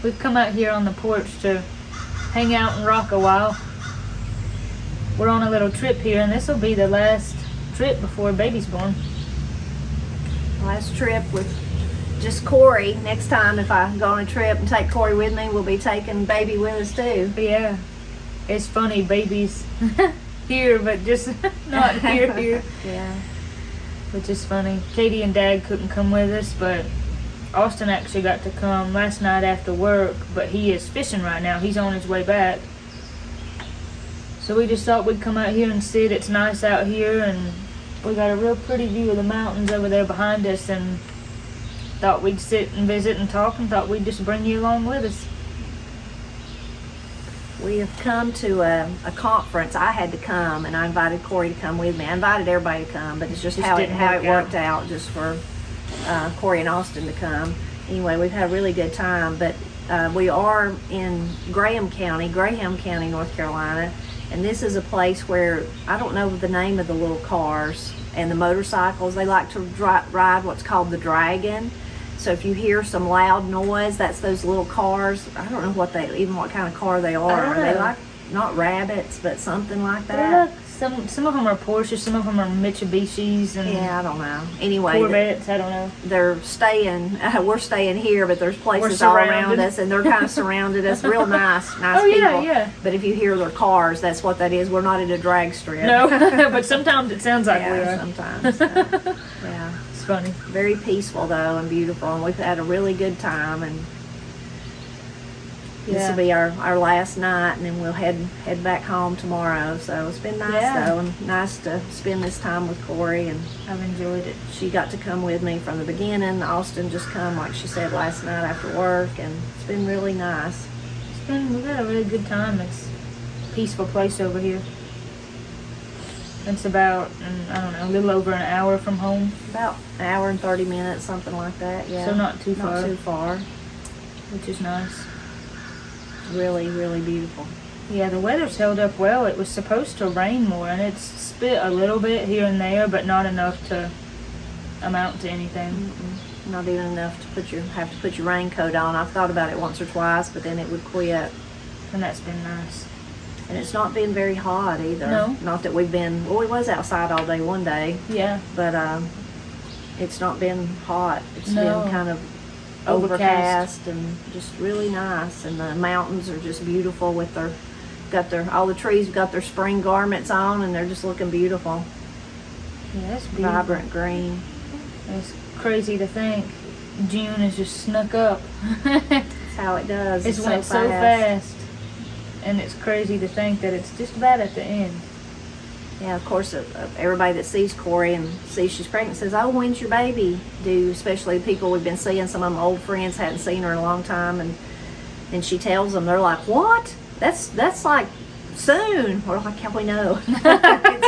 We've come out here on the porch to hang out and rock a while. We're on a little trip here, and this will be the last trip before baby's born. Last trip with just Corey. Next time, if I go on a trip and take Corey with me, we'll be taking baby with us too. Yeah, it's funny, baby's here, but just not here. Yeah. Which is funny. Katie and Dad couldn't come with us, but Austin actually got to come last night after work, but he is fishing right now. He's on his way back. So we just thought we'd come out here and sit. It's nice out here, and we got a real pretty view of the mountains over there behind us, and thought we'd sit and visit and talk, and thought we'd just bring you along with us. We have come to a conference. I had to come, and I invited Corey to come with me. I invited everybody to come, but it's just how it worked out just for Corey and Austin to come. Anyway, we've had a really good time, but we are in Graham County, North Carolina, and this is a place where, I don't know the name of the little cars and the motorcycles. They like to ride what's called the Dragon. So if you hear some loud noise, that's those little cars. I don't know what kind of car they are. Are they like, not rabbits, but something like that? Some of them are Porsches, some of them are Mitsubishis, and yeah, I don't know. Anyway, Corvettes, I don't know. They're staying. We're staying here, but there's places all around us, and they're kind of surrounded us. Real nice people. Yeah. But if you hear their cars, that's what that is. We're not at a drag strip. No, but sometimes it sounds like we are. Sometimes. Yeah. It's funny. Very peaceful though, and beautiful, and we've had a really good time. And this will be our last night, and then we'll head back home tomorrow. So it's been nice though, and nice to spend this time with Corey, and I've enjoyed it. she got to come with me from the beginning. Austin just come, like she said, last night after work, and it's been really nice. We've had a really good time. It's a peaceful place over here. It's about, I don't know, a little over an hour from home. About an hour and 30 minutes, something like that, yeah. So not too far. Not too far. Which is nice. Really, really beautiful. Yeah, the weather's held up well. It was supposed to rain more, and it's spit a little bit here and there, but not enough to amount to anything. Mm-mm. Not even enough to have to put your raincoat on. I've thought about it once or twice, but then it would quit. And that's been nice. And it's not been very hot either. No. Not that we was outside all day one day. Yeah. But it's not been hot. It's No. been kind of overcast and just really nice. And the mountains are just beautiful with all the trees got their spring garments on, and they're just looking beautiful. Yeah, that's beautiful. Vibrant green. It's crazy to think June has just snuck up. That's how it does. It went so fast. And it's crazy to think that it's just about at the end. Yeah, of course, everybody that sees Corey and sees she's pregnant says, "Oh, when's your baby due?" Especially the people we've been seeing. Some of them old friends hadn't seen her in a long time, and she tells them, they're like, "What? That's like soon." We're like, "How we know?" It's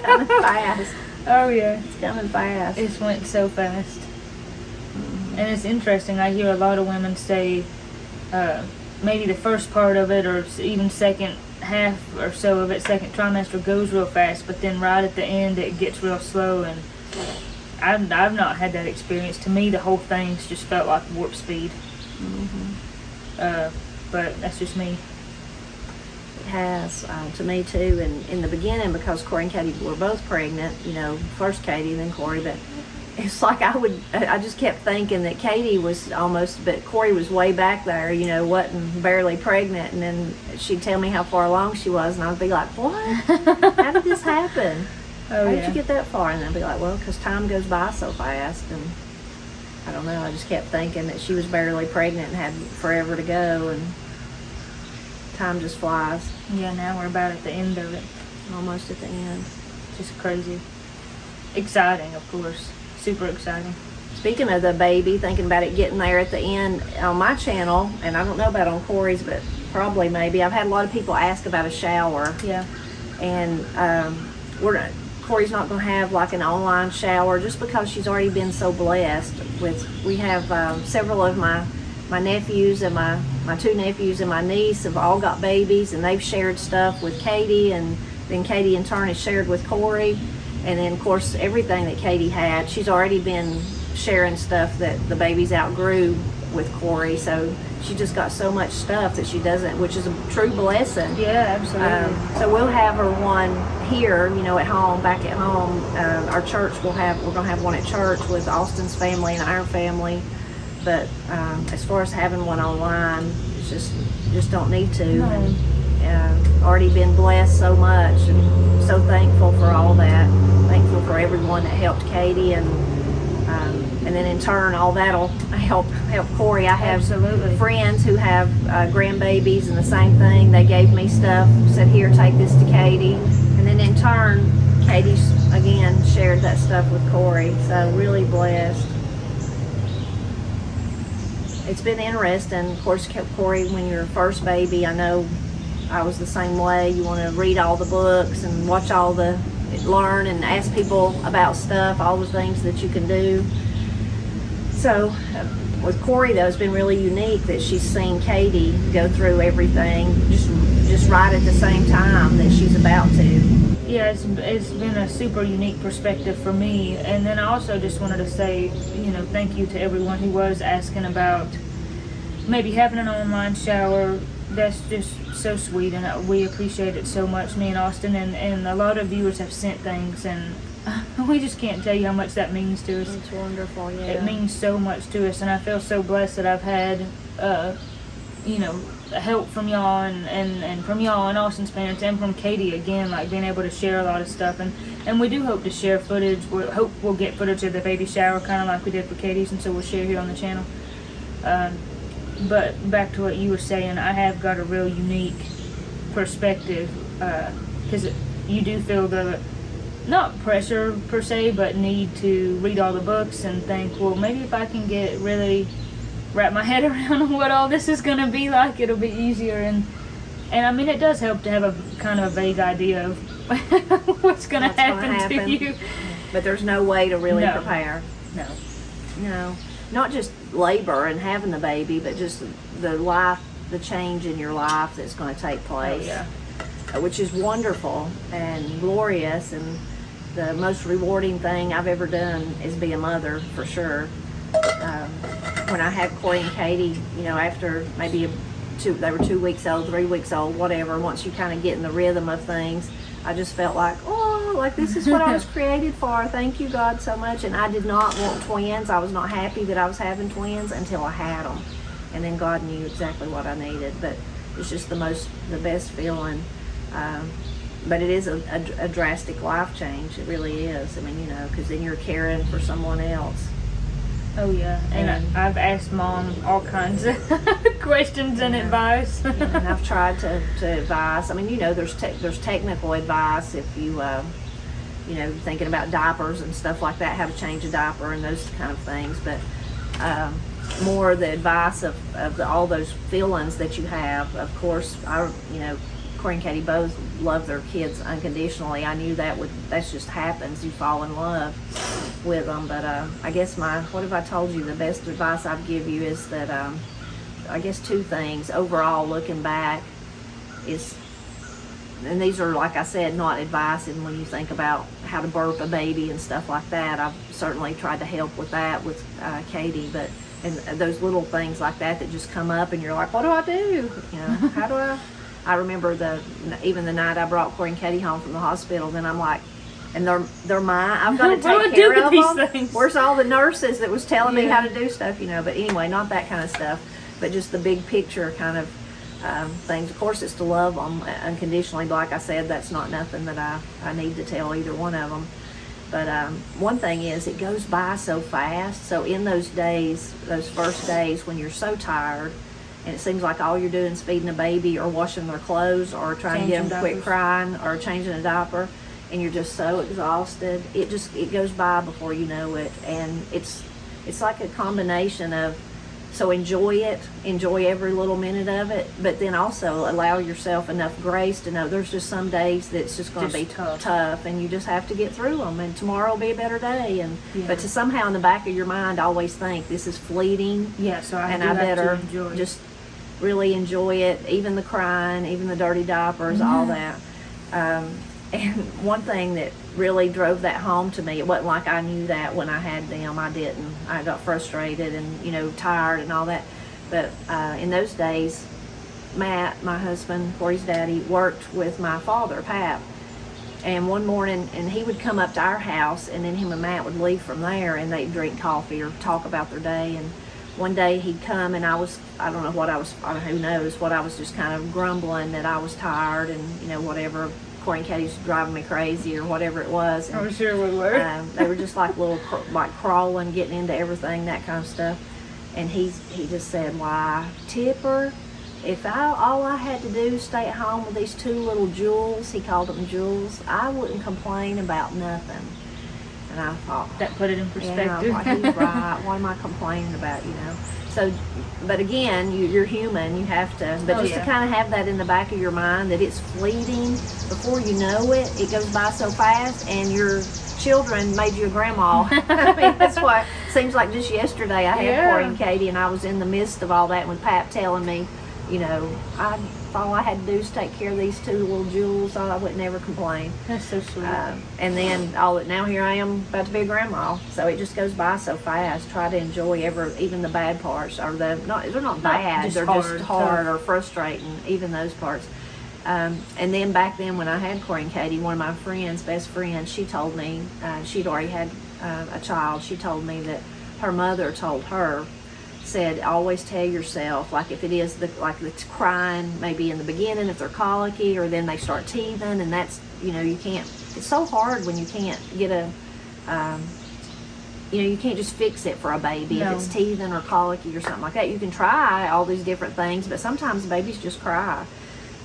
coming fast. Oh yeah, it's coming fast. It went so fast. And it's interesting. I hear a lot of women say, maybe the first part of it, or even second half or so of it, second trimester, goes real fast, but then right at the end it gets real slow. And I've not had that experience. To me, the whole thing's just felt like warp speed. But that's just me. It has to me too. And in the beginning, because Corey and Katie were both pregnant, first Katie, then Corey, but it's like I just kept thinking that Katie was almost, but Corey was way back there, wasn't barely pregnant. And then she'd tell me how far along she was, and I'd be like, "What? How did this happen? How did you get that far?" And I'd be like, "Well, because time goes by so fast." And I don't know, I just kept thinking that she was barely pregnant and had forever to go, and time just flies. Yeah, now we're about at the end of it. Almost at the end. Just crazy. Exciting, of course. Super exciting. Speaking of the baby, thinking about it getting there at the end, on my channel, and I don't know about on Corey's, but probably maybe, I've had a lot of people ask about a shower. Yeah. And Corey's not going to have like an online shower, just because she's already been so blessed we have several of my nephews, and my two nephews and my niece have all got babies, and they've shared stuff with Katie, and then Katie in turn has shared with Corey. And then, of course, everything that Katie had, she's already been sharing stuff that the babies outgrew with Corey. So she just got so much stuff that she doesn't, which is a true blessing. Yeah, absolutely. So we'll have her one here, you know, at home, back at home. Our church we're going to have one at church with Austin's family and our family. But as far as having one online, it's just don't need to. No. And already been blessed so much, and so thankful for all that. Thankful for everyone that helped Katie, and then in turn, all that'll help Corey. I have Absolutely. friends who have grandbabies, and the same thing. They gave me stuff, said, "Here, take this to Katie," and then in turn, Katie's again shared that stuff with Corey. So really blessed. It's been interesting. Of course, Corey, when you're first baby, I know I was the same way. You want to read all the books and watch learn and ask people about stuff, all the things that you can do. So with Corey, though, it's been really unique that she's seen Katie go through everything just right at the same time that she's about to. Yeah, it's been a super unique perspective for me. And then I also just wanted to say, you know, thank you to everyone who was asking about maybe having an online shower. That's just so sweet, and we appreciate it so much, me and Austin, and a lot of viewers have sent things, and we just can't tell you how much that means to us. It's wonderful, yeah. It means so much to us, and I feel so blessed that I've had, you know, help from y'all and from y'all and Austin's parents, and from Katie again, like being able to share a lot of stuff, and we do hope to share footage. We hope we'll get footage of the baby shower, kind of like we did for Katie's, and so we'll share here on the channel. But back to what you were saying, I have got a real unique perspective, because you do feel the, not pressure per se, but need to read all the books and think, well, maybe if I can really wrap my head around what all this is going to be like, it'll be easier. And I mean, it does help to have a kind of a vague idea of what's going to happen to you. But there's no way to really prepare. No. Not just labor and having the baby, but just the change in your life that's going to take place. Oh, yeah. Which is wonderful and glorious, and the most rewarding thing I've ever done is be a mother, for sure. When I had Corey and Katie, you know, after maybe they were 2 weeks old, 3 weeks old, whatever, once you kind of get in the rhythm of things, I just felt like, like this is what I was created for. Thank you, God, so much. And I did not want twins. I was not happy that I was having twins until I had them. And then God knew exactly what I needed. But it's just the best feeling. But it is a drastic life change. It really is. I mean, you know, because then you're caring for someone else. Oh yeah, and I've asked Mom all kinds of questions and advice. And I've tried to advise. I mean, you know, there's technical advice if you, you know, thinking about diapers and stuff like that, how to change a diaper and those kind of things. But more the advice of all those feelings that you have. Of course, you know, Corey and Katie both love their kids unconditionally. I knew that just happens. You fall in love with them. But I guess what have I told you? The best advice I'd give you is that I guess two things. Overall, looking back, is, and these are, like I said, not advice. And when you think about how to birth a baby and stuff like that, I've certainly tried to help with that with Katie. But and those little things like that just come up, and you're like, what do I do? You know, how do I remember even the night I brought Corey and Katie home from the hospital, then I'm like, and they're mine. I've got to take care of them. Things? Where's all the nurses that was telling me how to do stuff, you know? But anyway, not that kind of stuff, but just the big picture kind of things. Of course, it's to love them unconditionally. But like I said, that's not nothing that I need to tell either one of them. But one thing is, it goes by so fast. So in those days, those first days when you're so tired, and it seems like all you're doing is feeding a baby or washing their clothes or trying to get them to quit crying or changing a diaper, and you're just so exhausted, it goes by before you know it. And it's like a combination of, so enjoy every little minute of it, but then also allow yourself enough grace to know there's just some days that's just going to be tough, and you just have to get through them, and tomorrow will be a better day. And but to somehow in the back of your mind always think this is fleeting. Yeah, so I better just really enjoy it, even the crying, even the dirty diapers, all that. And one thing that really drove that home to me, it wasn't like I knew that when I had them. I didn't. I got frustrated and, tired and all that. But in those days, Matt, my husband, Corey's daddy, worked with my father, Pap. And one morning, and he would come up to our house, and then him and Matt would leave from there, and they'd drink coffee or talk about their day. And one day he'd come, and I don't know what I was, who knows, what I was just kind of grumbling that I was tired and, whatever. Corey and Katie's driving me crazy or whatever it was. And, I'm sure we were. They were just like little, like crawling, getting into everything, that kind of stuff. And he just said, "Why, Tipper, if all I had to do was stay at home with these two little jewels," he called them jewels, "I wouldn't complain about nothing." And I thought, that put it in perspective. Yeah, like, he's right. What am I complaining about, So, but again, you're human. You have to, but to kind of have that in the back of your mind that it's fleeting. Before you know it, it goes by so fast, and your children made you a grandma. I mean, that's what it seems like. Just yesterday, I had Corey and Katie, and I was in the midst of all that with Pap telling me, all I had to do is take care of these two little jewels. I would never complain. That's so sweet. And then now here I am about to be a grandma. So it just goes by so fast. Try to enjoy even the bad parts, or they're not bad. They're just hard or frustrating. Even those parts. And then back then when I had Corey and Katie, one of my friends, best friends, she told me she'd already had a child. She told me that her mother told her, said, always tell yourself, like if it is the crying maybe in the beginning, if they're colicky, or then they start teething, and that's, you can't, it's so hard when you can't get you can't just fix it for a baby. No. If it's teething or colicky or something like that, you can try all these different things, but sometimes babies just cry.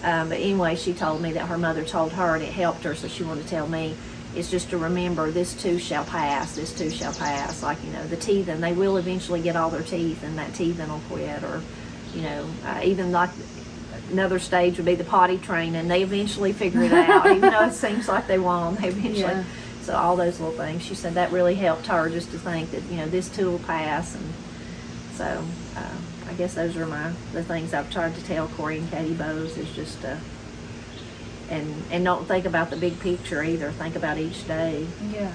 But anyway, she told me that her mother told her, and it helped her, so she wanted to tell me, it's just to remember, this too shall pass, this too shall pass. Like, the teething, they will eventually get all their teeth, and that teething will quit. Or, even like another stage would be the potty training. They eventually figure it out, even though it seems like they won't. They eventually. Yeah. So all those little things. She said that really helped her, just to think that, this too will pass. And so I guess those are the things I've tried to tell Corey and Katie Bowes, is just and don't think about the big picture either. Think about each day. Yeah.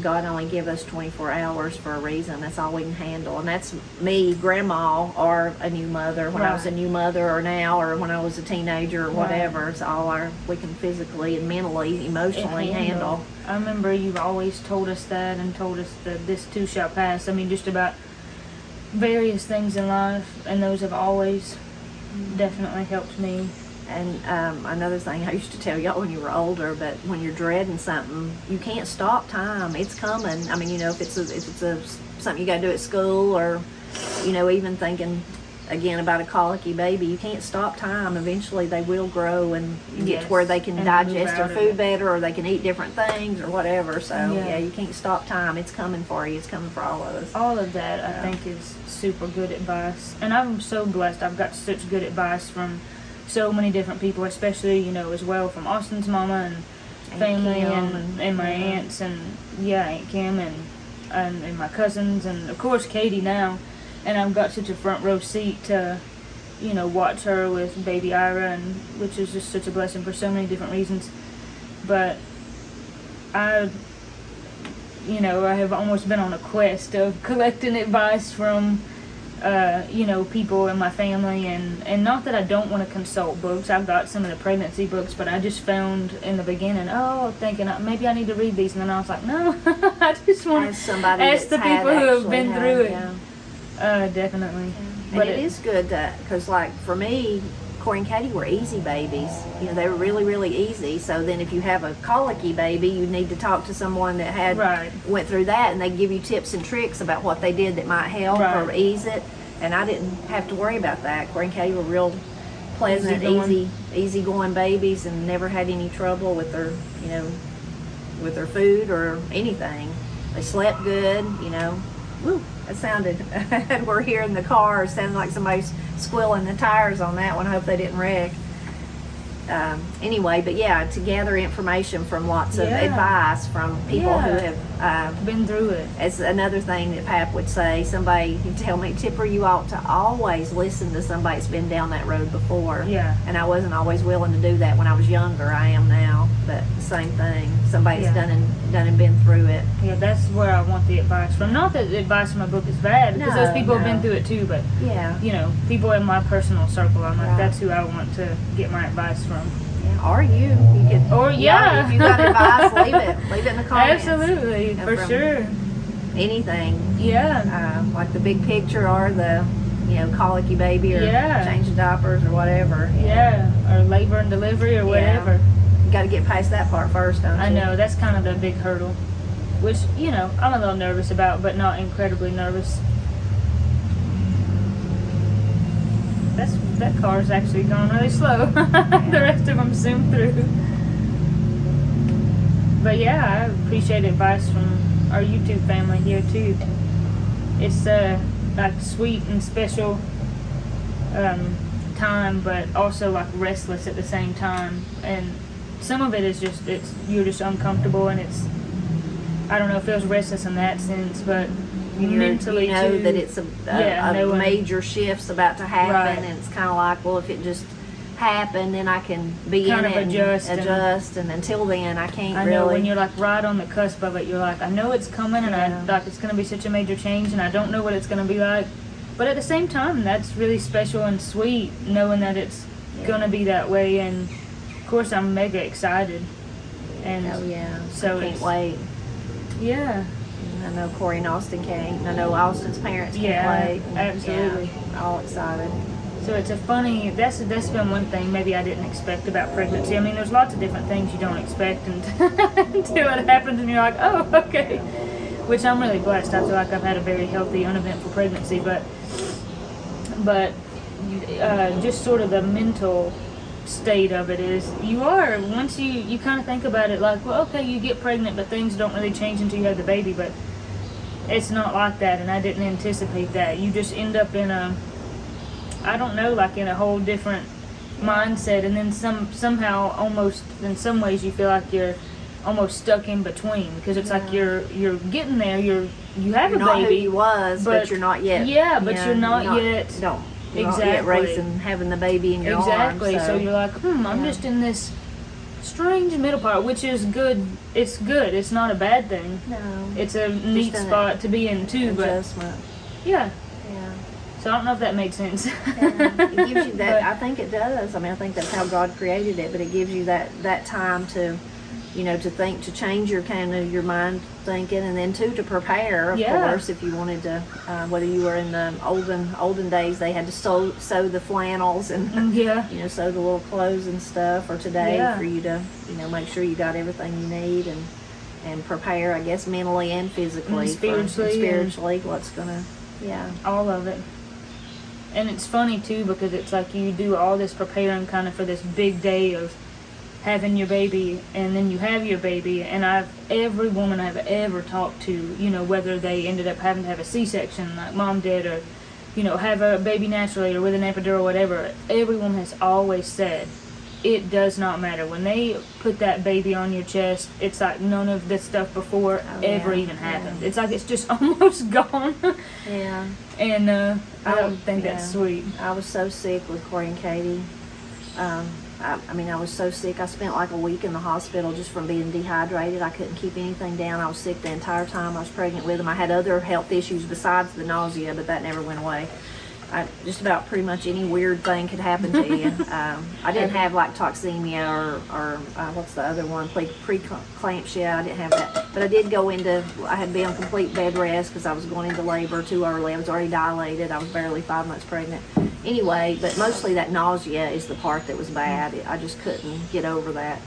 God only give us 24 hours for a reason. That's all we can handle. And that's me, grandma, or a new mother, when I was a new mother, or now, or when I was a teenager, or whatever. It's all we can physically and mentally, emotionally handle. I remember you've always told us that, and told us that this too shall pass. I mean, just about various things in life, and those have always definitely helped me. And another thing I used to tell y'all when you were older, but when you're dreading something, you can't stop time. It's coming. I mean, if it's something you got to do at school, or even thinking again about a colicky baby, you can't stop time. Eventually, they will grow and get to where they can digest their food better, or they can eat different things or whatever. So you can't stop time. It's coming for you. It's coming for all of us. All of that, I think, is super good advice, and I'm so blessed. I've got such good advice from so many different people, especially, as well from Austin's mama and family, and my aunts, and Aunt Kim, and my cousins, and of course Katie now. And I've got such a front row seat to, watch her with baby Ira, and which is just such a blessing for so many different reasons. But I have almost been on a quest of collecting advice from people in my family, and not that I don't want to consult books. I've got some of the pregnancy books, but I just found in the beginning, thinking maybe I need to read these, and then I was like, no, I just want to ask the people who have been through it. Definitely. Yeah. And it is good because, like, for me, Corey and Katie were easy babies. They were really, really easy. So then if you have a colicky baby, you need to talk to someone that went through that, and they give you tips and tricks about what they did that might help or ease it. And I didn't have to worry about that. Corey and Katie were real pleasant, easy going babies, and never had any trouble with their, with their food or anything. They slept good, Woo, it sounded, we're here in the car, it sounded like somebody's squealing the tires on that one. I hope they didn't wreck. anyway, but yeah, to gather information from lots of Yeah. advice from people who Yeah. have Been through it. it's another thing that Pap would say. Somebody would tell me, Tipper, you ought to always listen to somebody that's been down that road before. Yeah. And I wasn't always willing to do that when I was younger. I am now, but the same thing. Somebody's Yeah. done and been through it. Yeah, that's where I want the advice from. Not that the advice from my book is bad, because No, those people have no. been through it too, but, Yeah. you know, people in my personal circle, I'm like, Right. that's who I want to get my advice from. Yeah. Or you could. Or, yeah. If you got advice, leave it in the comments. Absolutely, And for from sure. Anything. Yeah. Like the big picture or the, colicky baby or Yeah. change the diapers or whatever. Yeah, or labor and delivery or whatever. You got to get past that part first, don't you? I know, that's kind of the big hurdle. Which, I'm a little nervous about, but not incredibly nervous. That car's actually going really slow. The rest of them zoom through. But yeah, I appreciate advice from our YouTube family here too. It's like sweet and special time, but also like restless at the same time. And some of it is just you're just uncomfortable, and it's, I don't know, it feels restless in that sense, but mentally you know too, that it's a knowing- major shift's about to happen, Right. and it's kind of like, well, if it just happened, then I can be Kind in of it adjust and and- adjust, and until then, I can't I know really. when you're like right on the cusp of it, you're like, I know it's coming, and Yeah. I like it's gonna be such a major change, and I don't know what it's gonna be like, but at the same time, that's really special and sweet, knowing that it's Yeah. gonna be that way, and of course I'm mega excited, and Oh yeah, so I can't it's- wait. yeah, I know Corey and Austin can't. I know Austin's parents can't Yeah, wait. absolutely. Yeah, all excited. so it's a funny, that's been one thing maybe I didn't expect about pregnancy. I mean, there's lots of different things you don't expect until it happens, and you're like, oh, okay, which I'm really blessed. I feel like I've had a very healthy, uneventful pregnancy, but just sort of the mental state of it is, once you kind of think about it, like, well, okay, you get pregnant, but things don't really change until you have the baby, but it's not like that, and I didn't anticipate that. You just end up in I don't know, like in a whole different mindset, and then somehow almost in some ways you feel like you're almost stuck in between, because it's like you're getting there, you have You're a not baby, who you was, but you're not yet. Yeah, but you're not yet. You're not yet Exactly. racing, having the baby in your Exactly. arms. So you're like, I'm just in this strange middle part, which is good. It's good. It's not a bad thing. No. It's a neat an spot to be in too. But Adjustment. yeah. Yeah. So I don't know if that made sense. It gives you that. But- I think it does. I mean, I think that's how God created it. But it gives you that time to, to think, to change your your mind thinking, and then too to prepare. Of Yeah. course, if you wanted to, whether you were in the olden days, they had to sew the flannels and Yeah. sew the little clothes and stuff. Or today, Yeah. for you to make sure you got everything you need and prepare, I guess, mentally and physically, And spiritually, what's gonna, All of it. And it's funny too, because it's like you do all this preparing kind of for this big day of having your baby, and then you have your baby, and every woman I've ever talked to, whether they ended up having to have a C-section like mom did, or have a baby naturally or with an epidural or whatever, every woman has always said it does not matter when they put that baby on your chest. It's like none of this stuff before ever even happened. It's like it's just almost gone. Yeah. And I think that's sweet. I was so sick with Corey and Katie. I was so sick. I spent like a week in the hospital just from being dehydrated. I couldn't keep anything down. I was sick the entire time I was pregnant with them. I had other health issues besides the nausea, but that never went away. Just about pretty much any weird thing could happen to you. I didn't have like toxemia or what's the other one, preeclampsia. I didn't have that, but I did I had to be on complete bed rest because I was going into labor too early. I was already dilated. I was barely 5 months pregnant. Anyway, but mostly that nausea is the part that was bad. I just couldn't get over that.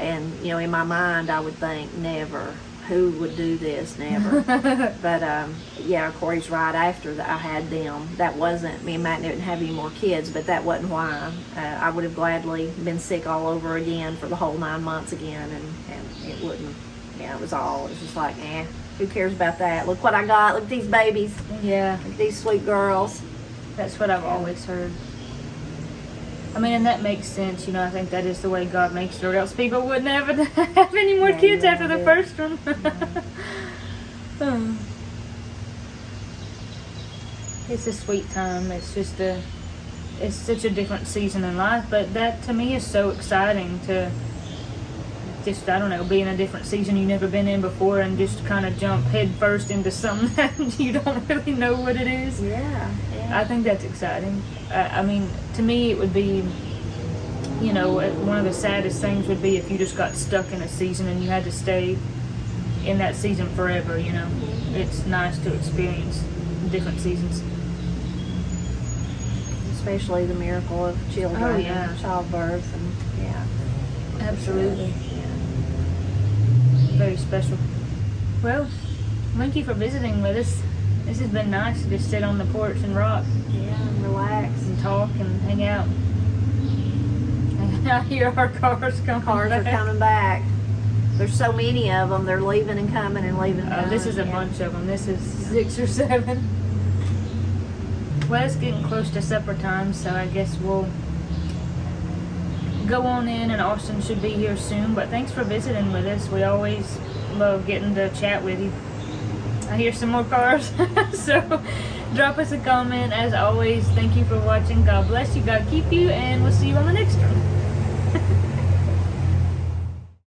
And, in my mind, I would think, never. Who would do this? Never. But, Corey's right. After I had them, that wasn't, me and Matt didn't have any more kids, but that wasn't why. I would have gladly been sick all over again for the whole 9 months again, and it wouldn't. It was just like, who cares about that? Look what I got. Look at these babies. Yeah. Look at these sweet girls. That's what I've always heard. I mean, and that makes sense. You know, I think that is the way God makes it, or else people wouldn't have any more Yeah, kids you after the wouldn't first one. Oh. It's a sweet time. It's just it's such a different season in life, but that to me is so exciting to just, I don't know, be in a different season you've never been in before and just kind of jump head first into something that you don't really know what it is. Yeah. I think that's exciting. I mean, to me it would be, you know, one of the saddest things would be if you just got stuck in a season and you had to stay in that season forever, you know. It's nice to experience different seasons. Especially the miracle of children Oh, yeah. and childbirth, and yeah. Absolutely. Yeah. Very special. Well, thank you for visiting with us. This has been nice to just sit on the porch and rock Yeah, and relax. and talk and hang out. And I hear our cars coming Cars are back. coming back. There's so many of them. They're leaving and coming and leaving and coming. This is a bunch of them. This is 6 or 7. Well, it's getting close to supper time, so I guess we'll go on in, and Austin should be here soon. But thanks for visiting with us. We always love getting to chat with you. I hear some more cars, so drop us a comment. As always, thank you for watching. God bless you. God keep you, and we'll see you on the next one.